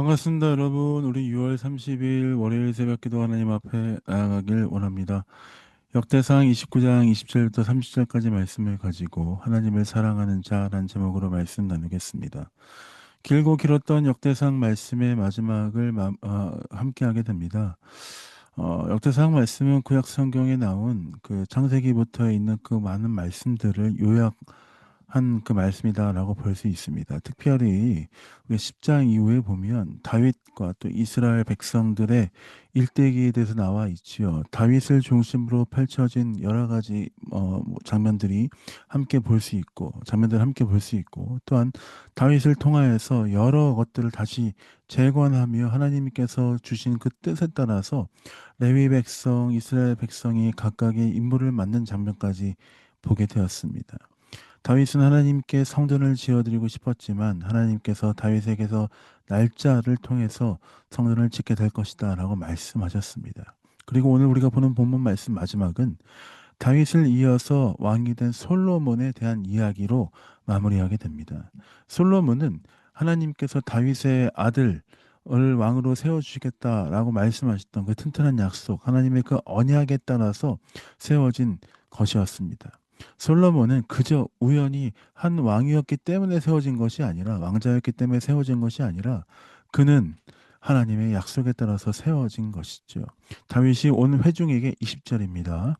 반갑습니다, 여러분. 우리 6월 30일 월요일 새벽기도 하나님 앞에 나아가길 원합니다. 역대상 29장 27절부터 30절까지 말씀을 가지고 하나님을 사랑하는 자란 제목으로 말씀 나누겠습니다. 길고 길었던 역대상 말씀의 마지막을 함께하게 됩니다. 역대상 말씀은 구약 성경에 나온 그 창세기부터 있는 그 많은 말씀들을 요약한 그 말씀이다라고 볼 수 있습니다. 특별히 우리 10장 이후에 보면 다윗과 또 이스라엘 백성들의 일대기에 대해서 나와 있지요. 다윗을 중심으로 펼쳐진 여러 가지 장면들이 함께 볼 수 있고 장면들을 함께 볼 수 있고 또한 다윗을 통하여서 여러 것들을 다시 재건하며 하나님께서 주신 그 뜻에 따라서 레위 백성, 이스라엘 백성이 각각의 임무를 맡는 장면까지 보게 되었습니다. 다윗은 하나님께 성전을 지어드리고 싶었지만 하나님께서 다윗에게서 날짜를 통해서 성전을 짓게 될 것이다 라고 말씀하셨습니다. 그리고 오늘 우리가 보는 본문 말씀 마지막은 다윗을 이어서 왕이 된 솔로몬에 대한 이야기로 마무리하게 됩니다. 솔로몬은 하나님께서 다윗의 아들을 왕으로 세워주시겠다라고 말씀하셨던 그 튼튼한 약속, 하나님의 그 언약에 따라서 세워진 것이었습니다. 솔로몬은 그저 우연히 한 왕이었기 때문에 세워진 것이 아니라, 왕자였기 때문에 세워진 것이 아니라, 그는 하나님의 약속에 따라서 세워진 것이죠. 다윗이 온 회중에게 20절입니다.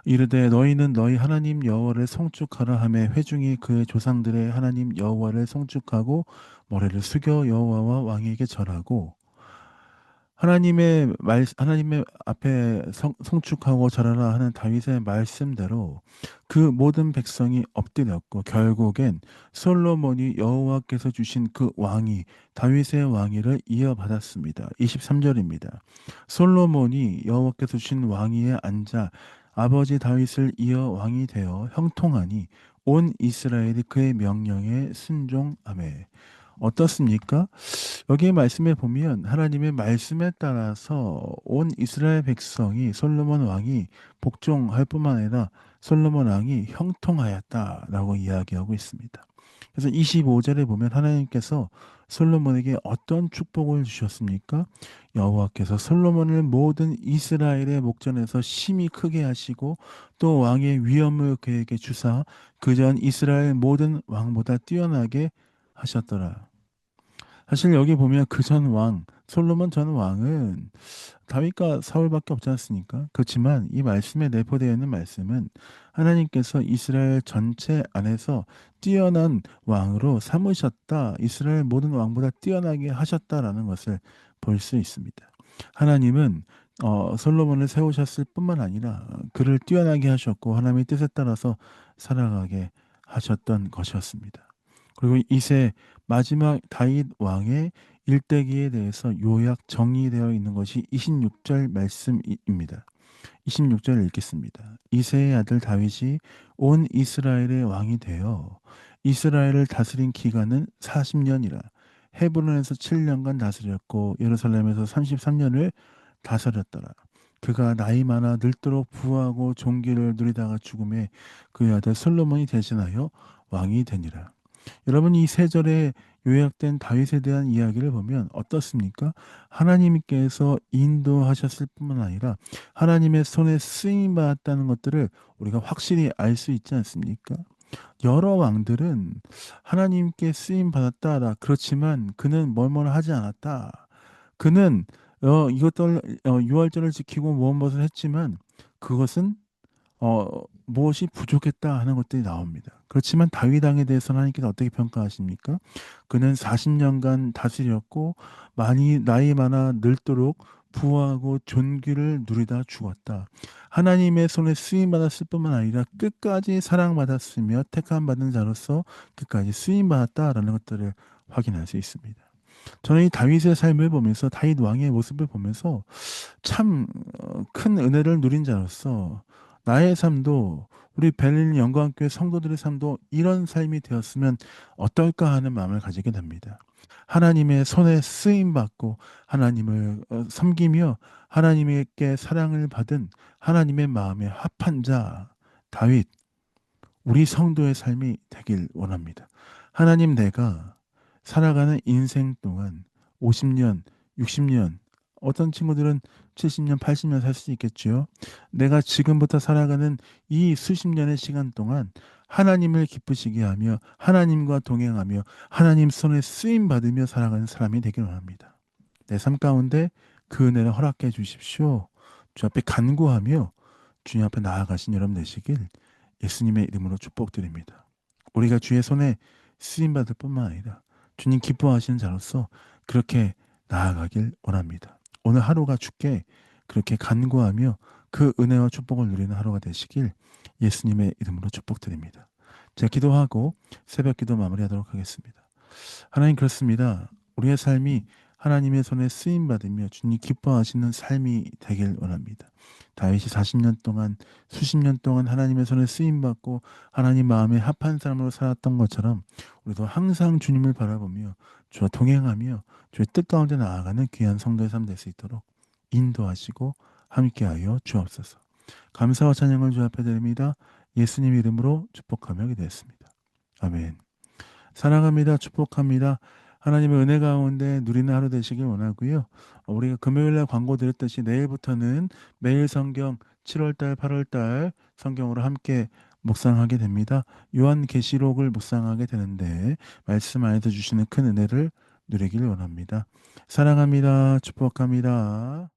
이르되 너희는 너희 하나님 여호와를 송축하라 하매 회중이 그의 조상들의 하나님 여호와를 송축하고 머리를 숙여 여호와와 왕에게 절하고 하나님의 앞에 송축하고 절하라 하는 다윗의 말씀대로 그 모든 백성이 엎드렸고 결국엔 솔로몬이 여호와께서 주신 그 왕위 다윗의 왕위를 이어받았습니다. 23절입니다. 솔로몬이 여호와께서 주신 왕위에 앉아 아버지 다윗을 이어 왕이 되어 형통하니 온 이스라엘이 그의 명령에 순종하매. 어떻습니까? 여기 말씀에 보면 하나님의 말씀에 따라서 온 이스라엘 백성이 솔로몬 왕이 복종할 뿐만 아니라 솔로몬 왕이 형통하였다라고 이야기하고 있습니다. 그래서 25절에 보면 하나님께서 솔로몬에게 어떤 축복을 주셨습니까? 여호와께서 솔로몬을 모든 이스라엘의 목전에서 심히 크게 하시고 또 왕의 위엄을 그에게 주사 그전 이스라엘 모든 왕보다 뛰어나게 하셨더라. 사실 여기 보면 그 전 왕, 솔로몬 전 왕은 다윗과 사울밖에 없지 않습니까? 그렇지만 이 말씀에 내포되어 있는 말씀은 하나님께서 이스라엘 전체 안에서 뛰어난 왕으로 삼으셨다. 이스라엘 모든 왕보다 뛰어나게 하셨다라는 것을 볼 수 있습니다. 하나님은 솔로몬을 세우셨을 뿐만 아니라 그를 뛰어나게 하셨고 하나님의 뜻에 따라서 살아가게 하셨던 것이었습니다. 그리고 이세 마지막 다윗 왕의 일대기에 대해서 요약 정리되어 있는 것이 26절 말씀입니다. 26절 읽겠습니다. 이새의 아들 다윗이 온 이스라엘의 왕이 되어 이스라엘을 다스린 기간은 40년이라 헤브론에서 7년간 다스렸고 예루살렘에서 33년을 다스렸더라. 그가 나이 많아 늙도록 부하고 존귀를 누리다가 죽음에 그의 아들 솔로몬이 대신하여 왕이 되니라. 여러분 이 세 절에 요약된 다윗에 대한 이야기를 보면 어떻습니까? 하나님께서 인도하셨을 뿐만 아니라 하나님의 손에 쓰임 받았다는 것들을 우리가 확실히 알 수 있지 않습니까? 여러 왕들은 하나님께 쓰임 받았다라 그렇지만 그는 뭘뭘 하지 않았다. 그는 이것들 유월절을 지키고 무엇을 했지만 그것은 어, 무엇이 부족했다 하는 것들이 나옵니다. 그렇지만 다윗 왕에 대해서는 하나님께서 어떻게 평가하십니까? 그는 40년간 다스렸고 많이 나이 많아 늙도록 부하고 존귀를 누리다 죽었다. 하나님의 손에 쓰임 받았을 뿐만 아니라 끝까지 사랑받았으며 택함 받은 자로서 끝까지 쓰임 받았다라는 것들을 확인할 수 있습니다. 저는 이 다윗의 삶을 보면서 다윗 왕의 모습을 보면서 참 큰 은혜를 누린 자로서 나의 삶도 우리 베를린 영광교회 성도들의 삶도 이런 삶이 되었으면 어떨까 하는 마음을 가지게 됩니다. 하나님의 손에 쓰임 받고 하나님을 섬기며 하나님께 사랑을 받은 하나님의 마음에 합한 자 다윗 우리 성도의 삶이 되길 원합니다. 하나님 내가 살아가는 인생 동안 50년, 60년, 어떤 친구들은 70년, 80년 살 수 있겠죠. 내가 지금부터 살아가는 이 수십 년의 시간 동안 하나님을 기쁘시게 하며 하나님과 동행하며 하나님 손에 쓰임 받으며 살아가는 사람이 되길 원합니다. 내 삶 가운데 그 은혜를 허락해 주십시오. 주 앞에 간구하며 주님 앞에 나아가신 여러분 되시길 예수님의 이름으로 축복드립니다. 우리가 주의 손에 쓰임 받을 뿐만 아니라 주님 기뻐하시는 자로서 그렇게 나아가길 원합니다. 오늘 하루가 주께 그렇게 간구하며 그 은혜와 축복을 누리는 하루가 되시길 예수님의 이름으로 축복드립니다. 제가 기도하고 새벽 기도 마무리하도록 하겠습니다. 하나님, 그렇습니다. 우리의 삶이 하나님의 손에 쓰임 받으며 주님 기뻐하시는 삶이 되길 원합니다. 다윗이 40년 동안 수십 년 동안 하나님의 손에 쓰임 받고 하나님 마음에 합한 사람으로 살았던 것처럼 우리도 항상 주님을 바라보며 주와 동행하며 주의 뜻 가운데 나아가는 귀한 성도의 삶 될 수 있도록 인도하시고 함께하여 주옵소서. 감사와 찬양을 주 앞에 드립니다. 예수님 이름으로 축복하며 기도했습니다. 아멘. 사랑합니다. 축복합니다. 하나님의 은혜 가운데 누리는 하루 되시길 원하고요. 우리가 금요일날 광고 드렸듯이 내일부터는 매일 성경 7월달, 8월달 성경으로 함께 묵상하게 됩니다. 요한계시록을 묵상하게 되는데 말씀 안에서 주시는 큰 은혜를 누리길 원합니다. 사랑합니다. 축복합니다.